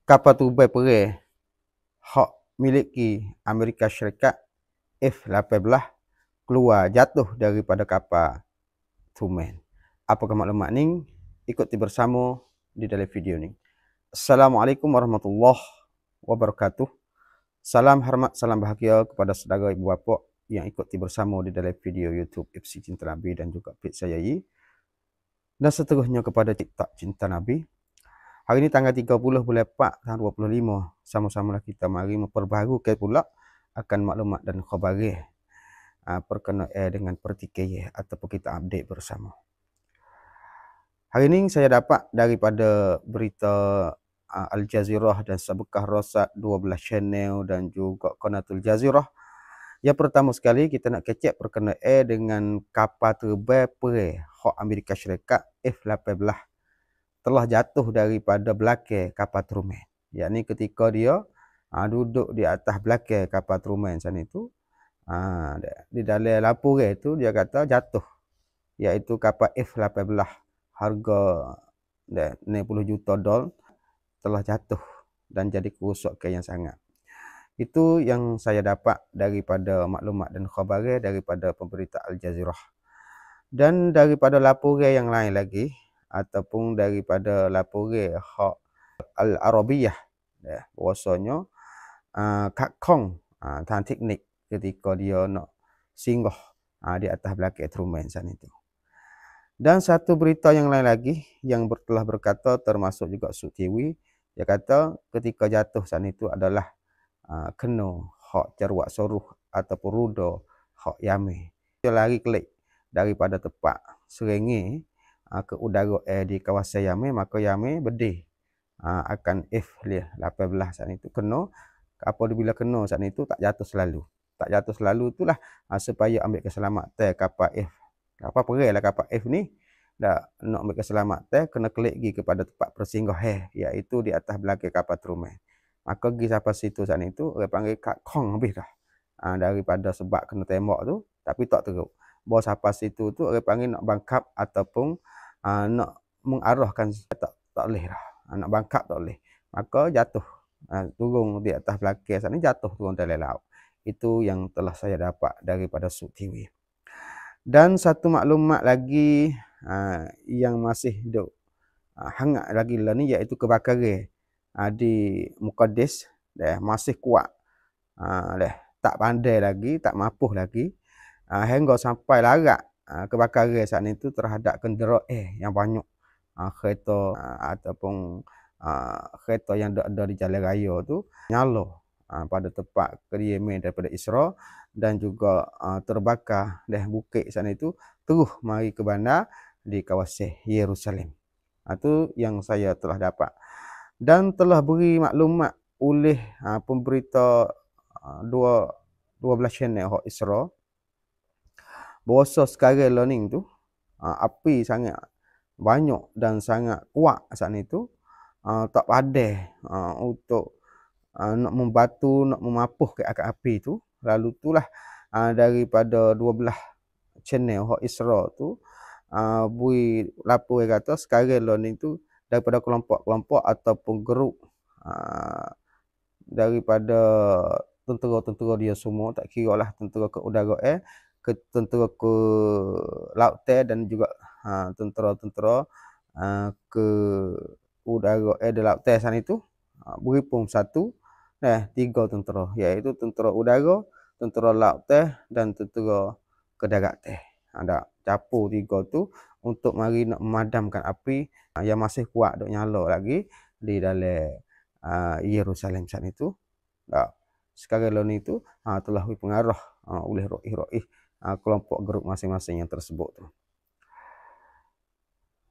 kapal tubai perang hak miliki Amerika Syarikat F-18 keluar jatuh daripada kapal Truman. Apakah maklumat ni? Ikuti bersama di dalam video ni. Assalamualaikum warahmatullahi wabarakatuh. Salam hormat, salam bahagia kepada saudara ibu bapa yang ikuti bersama di dalam video YouTube FC Cinta Nabi dan juga page saya yi. Dan seterusnya kepada TikTok Cinta Nabi. Hari ini tanggal 30 bulan 4 tahun 2025. Sama-samalah kita mari memperbaharukan pula akan maklumat dan khabar berkenaan dengan pertikaian ataupun kita update bersama. Hari ini saya dapat daripada berita Al Jazeera dan Sabukah Rosat 12 channel dan juga Qanatul Jazeera. Yang pertama sekali kita nak kecek berkenaan dengan kapal terbang perang hak Amerika Syarikat F-18 telah jatuh daripada belakang kapal Truman. Yakni ketika dia duduk di atas belakang kapal Truman sana itu, di dalam laporan itu dia kata jatuh, iaitu kapal F-18 harga $60 juta telah jatuh dan jadi kerosakan yang sangat. Itu yang saya dapat daripada maklumat dan khabar daripada pemberita Al Jazeera. Dan daripada laporan yang lain lagi, ataupun daripada laporan hak Al-Arabiyah, bahasanya Kak Kong tahan teknik ketika dia nak singgah di atas belakang Truman sana itu. Dan satu berita yang lain lagi yang telah berkata termasuk juga Suk TV, dia kata ketika jatuh sana itu adalah kena hak cerwak soruh ataupun ruda hak Yaman. Dia lari kelik daripada tempat serengi ke udara di kawasan Yaman, maka Yaman bedih akan F-18 saat itu kena. Apabila kena saat itu tak jatuh selalu. Tak jatuh selalu itulah supaya ambil keselamatan kapal F. Kapal perang lah kapal F ni. Dah nak ambil keselamatan kena kelik pergi kepada tempat persinggahan iaitu di atas belakang kapal Truman. Maka pergi sampai situ saat itu orang panggil Kak Kong habis dah. Daripada sebab kena tembak tu tapi tak teruk. Bawa sampai situ tu orang panggil nak bangkap ataupun nak mengarahkan tak boleh dah. Nak bangkap tak boleh. Maka jatuh. Turun di atas belakang sana, jatuh turun dalam laut. Itu yang telah saya dapat daripada Suk TV. Dan satu maklumat lagi yang masih hangat lagi lah ni, iaitu kebakaran di Muqaddis masih kuat. Tak pandai lagi, tak mampu lagi. Hingga sampai larat kebakaran saat itu terhadap kenderaan yang banyak, kereta ataupun kereta yang ada di jalan raya tu nyala pada tempat kediaman daripada Isra dan juga terbakar bukit sana itu terus mari ke bandar di kawasan Yerusalem. Itu yang saya telah dapat dan telah beri maklumat oleh pemberita 12 channel hak Isra bahawa sekarang learning tu api sangat banyak dan sangat kuat saat itu, tak padai untuk nak membantu, nak memapuh ke akar api tu. Lalu itulah daripada 12 channel hak Isra tu bui lapor kata sekarang learning tu daripada kelompok-kelompok ataupun grup daripada tentera-tentera dia semua, tak kira lah tentera ke udara ke tentera ke lautan dan juga tentera-tentera ke udara di lautan sana itu berhimpun satu 3 tentera, iaitu tentera udara, tentera lautan dan tentera ke daratan. Ada capur 3 tu untuk mari nak memadamkan api yang masih kuat dok nyala lagi di dalam Yerusalem sana itu. Sekarang ni tu telah dipengaruh oleh roih-roih kelompok grup masing-masing yang tersebut tu.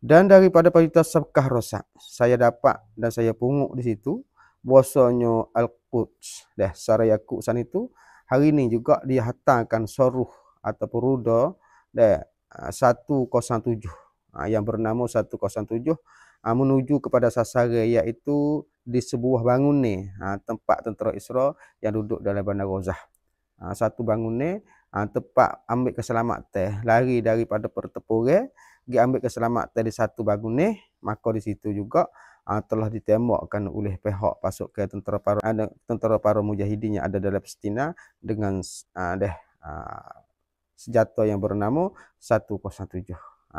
Dan daripada Pajita Sabukah Rosat saya dapat dan saya pungut di situ bahasanya Al-Quds Sarayaku sana itu hari ini juga dia hantarkan soruh ataupun ruda 107 yang bernama 107 menuju kepada sasaran, iaitu di sebuah bangunan tempat tentera Isra yang duduk dalam bandar Rozah. Satu bangunan tempat ambil keselamatan, lari daripada pertempuran, pergi ambil keselamatan di satu bangunan, maka di situ juga telah ditembakkan oleh pihak pasukan tentera para mujahidin yang ada dalam Palestina dengan senjata yang bernama 107.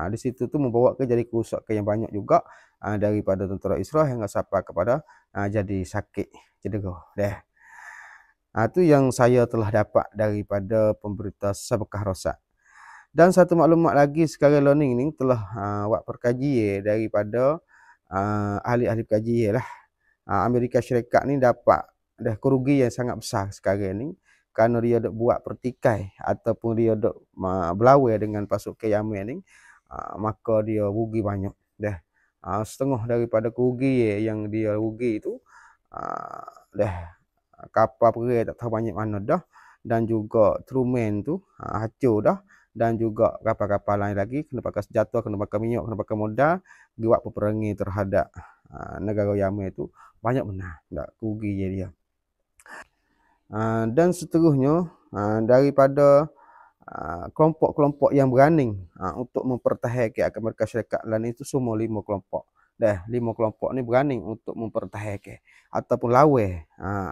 Di situ tu membawa ke jadi kerusakan yang banyak juga daripada tentera Israel hingga sampai kepada jadi sakit cedera. Itu yang saya telah dapat daripada pemberita Sabakah Rosak. Dan satu maklumat lagi sekarang learning ni telah buat perkajian daripada ahli-ahli perkajian lah. Amerika Syarikat ni dapat kerugian yang sangat besar sekarang ni kerana dia dok buat pertikai ataupun dia dok berlawan dengan pasukan Yaman ni, maka dia rugi banyak setengah daripada kerugian yang dia rugi itu kapal perang tak tahu banyak mana dah, dan juga Truman tu hancur dah, dan juga kapal-kapal lain lagi kena pakai senjata, kena pakai minyak, kena pakai modal buat peperangan terhadap negara Yaman itu banyak benar tak rugi dia. Dan seterusnya daripada kelompok-kelompok yang berani untuk mempertahankan Amerika Syarikat lain itu semua 5 kelompok. 5 kelompok ni berani untuk mempertahankan ataupun lawan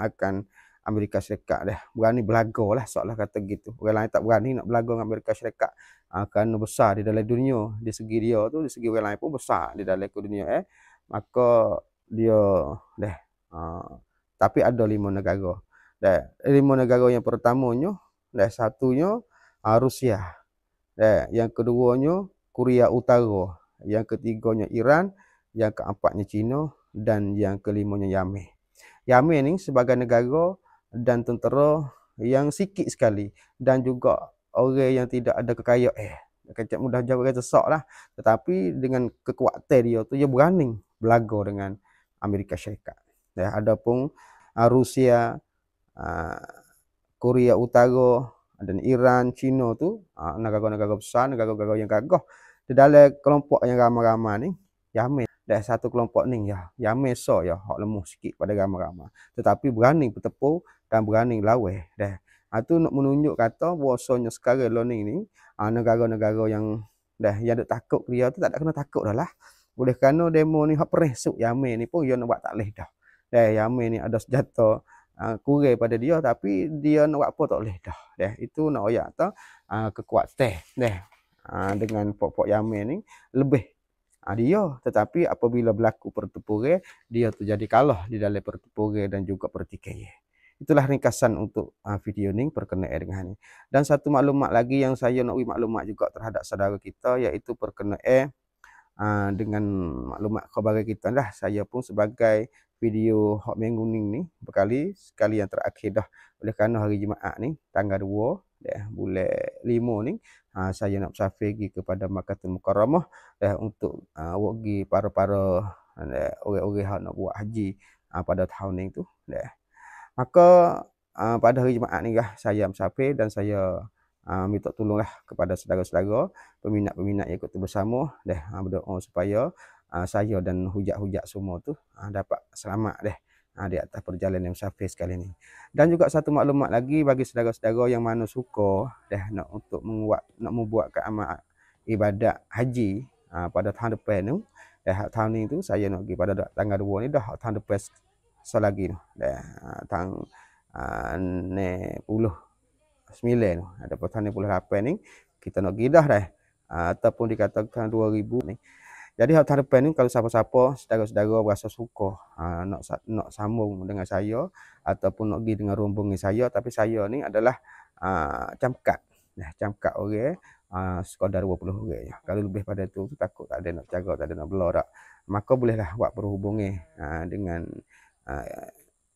akan Amerika Syarikat berani belaga lah seolah kata gitu. Orang lain tak berani nak belaga dengan Amerika Syarikat kerana besar di dalam dunia, di segi dia tu, di segi orang lain pun besar di dalam dunia maka dia tapi ada 5 negara. 5 negara yang pertamanya satunya Rusia. Yang keduanya Korea Utara, yang ketiganya Iran, yang keempatnya China, dan yang kelimanya Yaman. Yaman ni sebagai negara dan tentera yang sikit sekali dan juga orang yang tidak ada kekayaan. Kecak mudah jawab kata sesak lah, tetapi dengan kekuatan dia tu dia berani belaga dengan Amerika Syarikat. Adapun Rusia, Korea Utara dan Iran, China tu negara-negara besar, negara-negara yang gagah. Di dalam kelompok yang ramai-ramai ni Yaman satu kelompok ni Yaman hak lemah sikit pada ramai-ramai, tetapi berani bertepur dan berani lawan. Itu nak menunjuk kata bahawasanya sekarang learning ni negara-negara yang yang duk takut dia tu tak ada kena takut dah lah. Oleh kerana demo ni hak peresuk Yaman ni pun dia nak buat tak leh dah. Yaman ni ada senjata kurang pada dia, tapi dia nak buat apa tak boleh dah. Itu nak ayat tu kekuatan dengan pokok Yaman ni lebih dia, tetapi apabila berlaku pertempuran dia tu jadi kalah di dalam pertempuran dan juga pertikaian. Itulah ringkasan untuk video ni berkenaan dengan ini. Dan satu maklumat lagi yang saya nak beri maklumat juga terhadap saudara kita, iaitu berkenaan dengan maklumat khabar kita lah. Saya pun sebagai video hak minggu ni sekali yang terakhir dah, oleh kerana hari Jumaat ni tanggal 2 bulan 5 ni saya nak bersafir pergi kepada Makkahul Mukarramah untuk pergi para-para orang-orang yang nak buat haji pada tahun ni tu. Maka pada hari Jumaat ni saya bersafir dan saya minta tolonglah kepada saudara-saudara peminat-peminat yang ikut bersama berdoa supaya saya dan hujat-hujat semua tu dapat selamat di atas perjalanan musafir sekali ni. Dan juga satu maklumat lagi bagi saudara-saudara yang mana suka nak membuatkan amal ibadat haji pada tahun depan tu. Tahun ni tu saya nak pergi pada tanggal 2 ni tahun depan selagi tu. Tang 9 tu. Ada tahun 28 ni kita nak pergi dah ataupun dikatakan 2000 ni. Jadi tahun depan ni kalau siapa-siapa saudara-saudara berasa suka nak sambung dengan saya ataupun nak pergi dengan rombongan saya, tapi saya ni adalah camkat orang sekadar 20 orang. Kalau lebih pada tu takut tak ada nak jaga, tak ada nak bela tak, maka bolehlah buat perhubungan dengan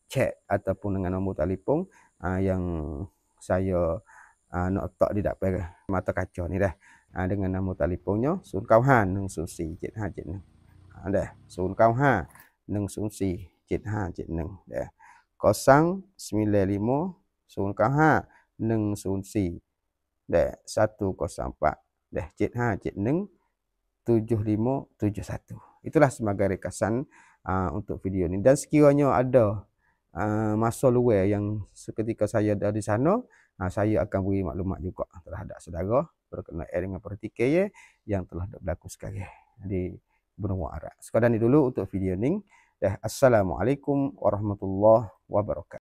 chat ataupun dengan nombor telefon yang saya nak letak di depan mata kaca ni dengan nombor telefonnya 0924 0924 104 Itulah sebagai ringkasan untuk video ni. Dan sekiranya ada masa luar yang seketika saya ada di sana, saya akan beri maklumat juga terhadap saudara berkenaan dengan pertikaian yang telah berlaku sekarang di benua Arab. Sekadar ni dulu untuk video ni. Assalamualaikum warahmatullahi wabarakatuh.